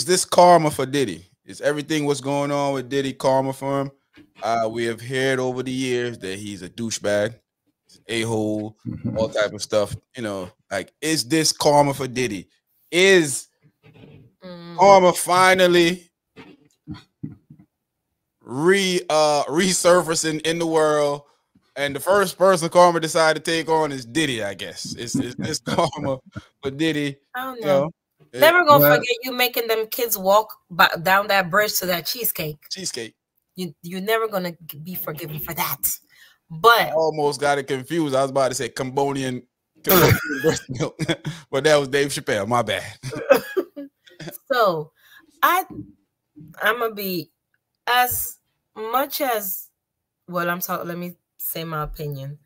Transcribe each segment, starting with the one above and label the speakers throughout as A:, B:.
A: this karma for Diddy? Is everything what's going on with Diddy karma for him? We have heard over the years that he's a douchebag, a-hole, all type of stuff. You know, like, is this karma for Diddy? Is karma finally resurfacing in the world? And the first person karma decided to take on is Diddy, I guess. It's this karma for Diddy.
B: I don't know. Never gonna forget you making them kids walk down that bridge to that cheesecake. You're never gonna be forgiven for that. But
A: I almost got it confused. I was about to say Cambodian breast milk, but that was Dave Chappelle. My bad.
B: So I'm gonna be as much as I'm talking. Let me say my opinion.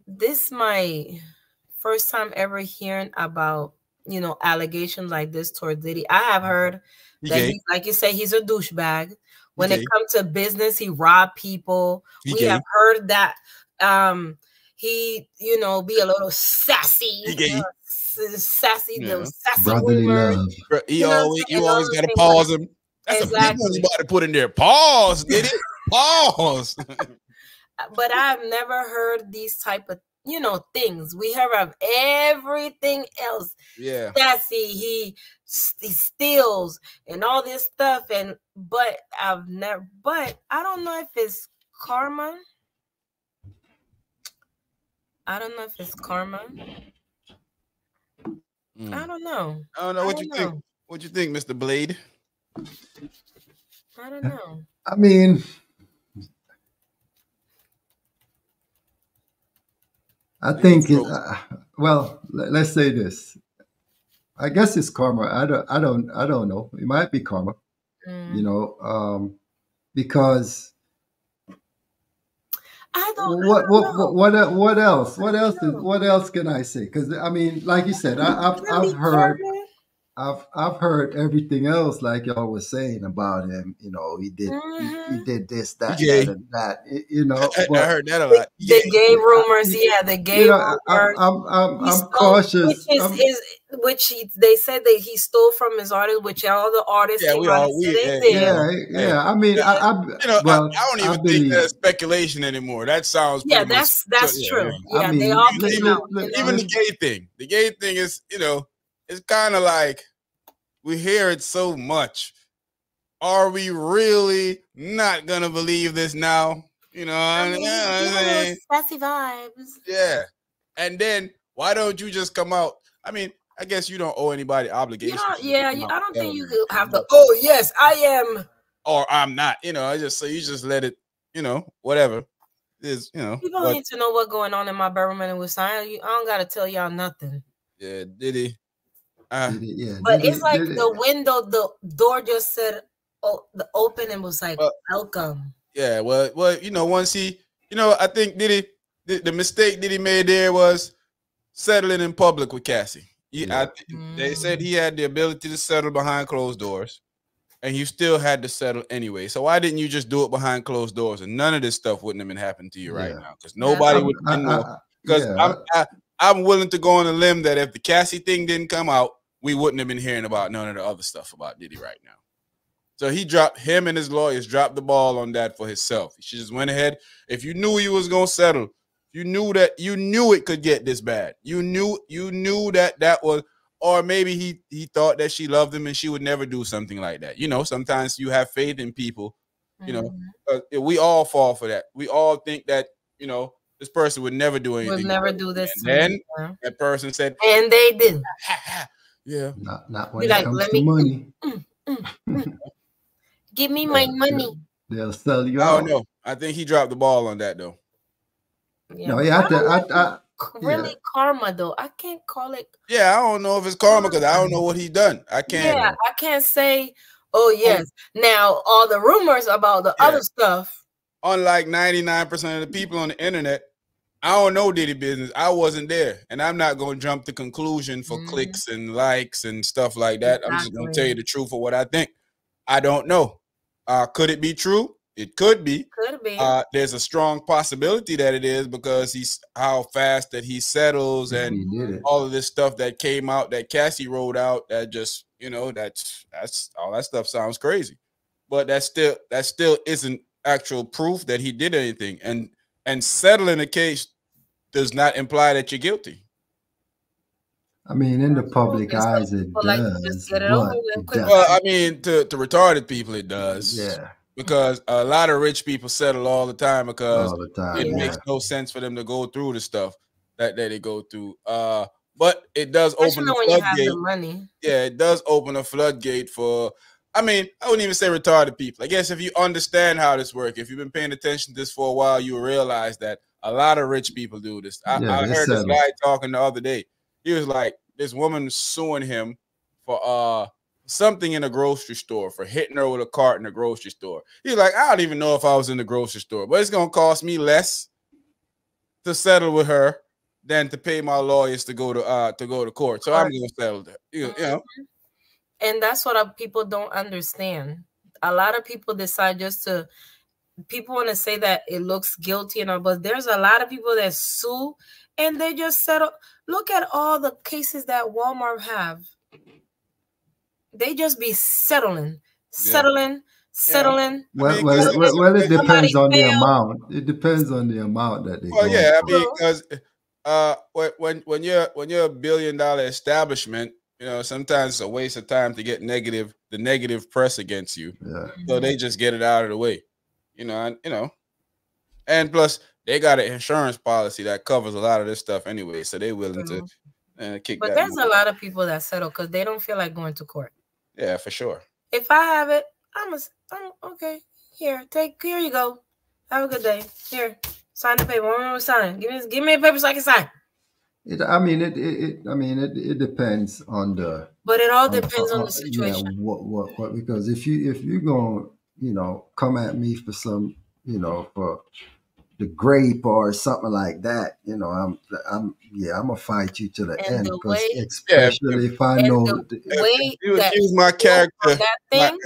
B: This my first time ever hearing about allegations like this toward Diddy. I have heard that he, like you say, he's a douchebag. When it comes to business, he robbed people. We have heard that he, be a little sassy. Sassy rumors.
A: You always gotta pause him. That's a big one you about to put in there. Pause, Diddy. Pause.
B: But I've never heard these type of things. We hear of everything else.
A: Yeah.
B: Sassy, he steals and all this stuff. But I don't know if it's karma. I don't know. I don't know.
A: What you think? What you think, Mr. Blade?
B: I don't know.
C: I mean, I think let's say this. I guess it's karma. I don't know. It might be karma. Because
B: I don't
C: know. What else? What else can I say? Because I mean, like you said, I've heard. I've heard everything else, like y'all was saying about him. He did this, that, and that.
A: I heard that a lot.
B: The gay rumors, the gay rumors.
C: I'm cautious.
B: They said that he stole from his artists, which all the artists.
C: I mean, I
A: don't even think that's speculation anymore. That sounds
B: that's true.
C: Yeah, I mean,
B: they all came out.
A: Even the gay thing. The gay thing is, it's kind of like we hear it so much. Are we really not gonna believe this now?
B: Sassy vibes.
A: Yeah. And then why don't you just come out? I mean, I guess you don't owe anybody obligations.
B: I don't think you have to. Oh yes, I am.
A: Or I'm not. I just you just let it. Whatever.
B: People need to know what's going on in my bedroom and with science. I don't gotta tell y'all nothing.
A: Yeah, Diddy.
B: But it's like the window, the door just said, open and was like, welcome.
A: Yeah, well, once he, I think Diddy, the mistake Diddy made there was settling in public with Cassie. They said he had the ability to settle behind closed doors, and you still had to settle anyway. So why didn't you just do it behind closed doors, and none of this stuff wouldn't have been happening to you right now? Because nobody would know. Because I'm willing to go on a limb that if the Cassie thing didn't come out, we wouldn't have been hearing about none of the other stuff about Diddy right now. So him and his lawyers dropped the ball on that for himself. He just went ahead. If you knew he was going to settle, you knew it could get this bad. You knew that was, or maybe he thought that she loved him and she would never do something like that. Sometimes you have faith in people, we all fall for that. We all think that, this person would never do anything.
B: Would never do this.
A: And then that person said,
B: and they did.
C: Yeah. Not when it comes to money.
B: Give me my money.
C: They'll sell you out.
A: Oh no. I think he dropped the ball on that though.
B: Yeah.
C: No,
B: karma though. I can't call it.
A: Yeah, I don't know if it's karma because I don't know what he's done. I can't
B: say, oh yes. Now all the rumors about the other stuff.
A: Unlike 99% of the people on the internet, I don't know Diddy business. I wasn't there. And I'm not going to jump to conclusion for clicks and likes and stuff like that. I'm just going to tell you the truth of what I think. I don't know. Could it be true? It could be.
B: Could be.
A: There's a strong possibility that it is because how fast that he settles and all of this stuff that came out that Cassie wrote out that just You know, that's all that stuff sounds crazy, but that still isn't actual proof that he did anything. And settling a case does not imply that you're guilty.
C: I mean, in the public
B: Absolutely. Some
C: eyes, it
B: people like to just
C: does,
B: get it over
C: but
B: with
C: it
B: quick.
A: Well,
C: does.
A: I mean, to retarded people, it does,
C: Yeah,
A: because a lot of rich people settle all the time because
C: all the time.
A: it
B: Yeah.
C: Yeah,
A: makes no sense for them to go through the stuff that they go through. But it does open
B: Especially
A: the
B: when you have the
A: floodgate.
B: money.
A: Yeah, it does open a floodgate for. I mean, I wouldn't even say retarded people. I guess if you understand how this works, if you've been paying attention to this for a while, you realize that a lot of rich people do this.
C: yeah,
A: I
C: they
A: heard this
C: settle.
A: guy talking the other day. He was like, this woman suing him for something in a grocery store, for hitting her with a cart in a grocery store. He's like, I don't even know if I was in the grocery store, but it's gonna cost me less to settle with her than to pay my lawyers to go to court. So I'm gonna settle that. You know.
B: And that's what people don't understand. A lot of people decide just to, people want to say that it looks guilty and all, but there's a lot of people that sue and they just settle. Look at all the cases that Walmart have. They just be settling.
C: Well,
A: I mean,
C: well, it
B: Somebody
C: depends on the
B: failed.
C: amount. It depends on the amount that they're
A: well,
C: going
A: yeah, I
C: for.
A: mean, because when you're a $1 billion establishment, you know, sometimes it's a waste of time to get the negative press against you.
C: Yeah,
A: So they just get it out of the way, you know, and plus they got an insurance policy that covers a lot of this stuff anyway, so they're willing to kick
B: But
A: that
B: there's
A: money.
B: a lot of people that settle because they don't feel like going to court.
A: Yeah, for sure.
B: If I have it, I'm okay. Here you go. Have a good day. Here, sign the paper. One more sign. Give me a paper so I can sign.
C: it depends on the.
B: But it all depends on the
C: Yeah,
B: situation.
C: what? Because if you're going, come at me for some, for the grape or something like that, I'm gonna fight you to the
B: And
C: end
B: the
C: because
B: way,
C: especially if I
B: and
C: know
B: the way
A: if you
B: that
A: accuse my
B: you on
A: character,
B: that thing,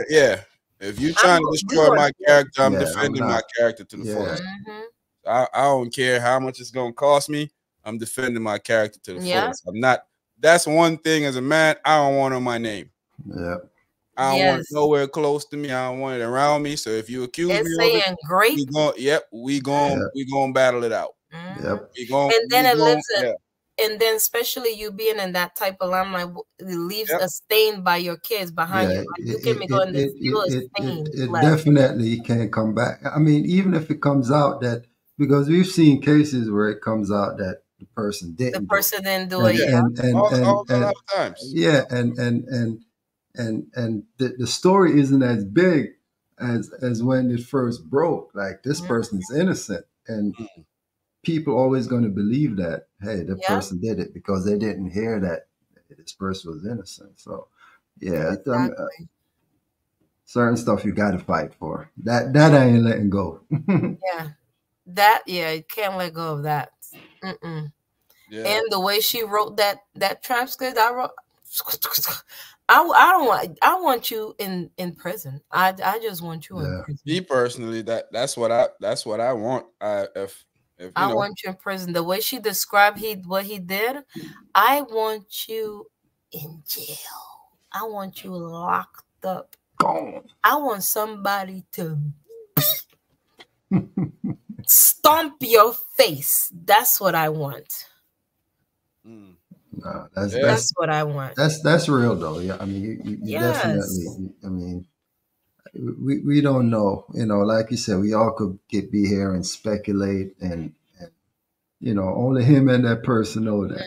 A: if you're trying to
B: we
A: destroy
B: going
A: my
B: to court.
A: character, I'm
C: yeah, I'm
A: defending my
C: not.
A: character to the
C: Yeah,
A: fullest.
B: Mhm.
A: I don't care how much it's gonna cost me. I'm defending my character to the
B: Yeah.
A: fullest. I'm not. That's one thing as a man I don't want on my name.
C: yeah.
A: I don't want it
B: Yes.
A: nowhere close to me. I don't want it around me. So if you accuse
B: And
A: me of it,
B: saying grape.
A: we
C: Yeah.
A: going battle it out.
B: Mhm.
C: Yep.
B: And then it lives
A: yeah.
B: and then especially you being in that type of limelight, it leaves
A: Yep.
B: a stain by your kids behind
C: Yeah,
B: you. Like you can be going to feel a stain
C: it
B: left.
C: definitely can't come back. I mean, even if it comes out that, because we've seen cases where it comes out that the person
B: The
C: didn't do it.
B: person didn't do it.
C: And
B: Yeah.
A: All a lot of times.
C: yeah, and the story isn't as big as when it first broke. Like this
B: Mhm.
C: person's innocent, and people always going to believe that, hey, the
B: Yeah.
C: person did it because they didn't hear that this person was innocent. So yeah,
B: Exactly.
C: certain stuff you got to fight for. That I ain't letting go.
B: Yeah. You can't let go of that. Mm-mm.
A: Yeah.
B: And the way she wrote that transcript, I want you in prison. I just want you in
C: Yeah.
B: prison.
A: Me personally, that's what I want. If
B: I want you in prison. The way she described what he did, I want you in jail. I want you locked up.
C: Gone.
B: I want somebody to stomp your face. That's what I want.
C: No,
B: That's what I want.
C: That's real though. Yeah, I mean, you
B: Yes.
C: definitely. I mean, we don't know. Like you said, we all could be here and speculate, and only him and that person know that.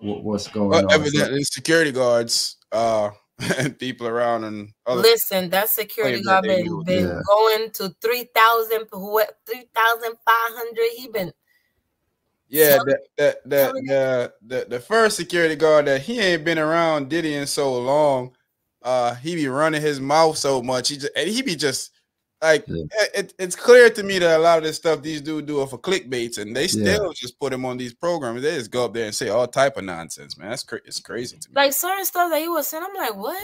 C: What's going on.
A: evidently security guards and people around and other
B: Listen, that security guard been going to 3,000, 3,500. He been
A: the first security guard that he ain't been around Diddy in so long. He be running his mouth so much. He be just like it's clear to me that a lot of this stuff these dudes do it for clickbaits, and they still just put him on these programs. They just go up there and say all type of nonsense, man. It's crazy to me.
B: Like certain stuff that he was saying, I'm like, what?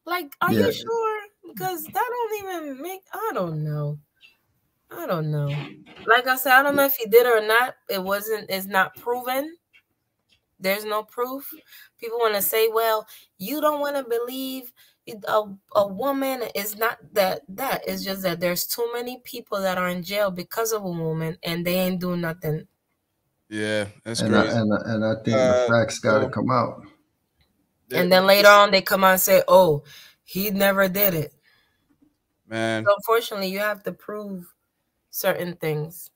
B: Like, are you sure? Because that don't even make. I don't know. Like I said, I don't know if he did or not. It's not proven. There's no proof. People want to say, well, you don't want to believe a woman is not that. It's just that there's too many people that are in jail because of a woman and they ain't doing nothing.
A: Yeah, that's crazy.
C: And I think the facts got to come out.
B: And then later on, they come out and say, oh, he never did it.
A: Man.
B: So unfortunately, you have to prove certain things.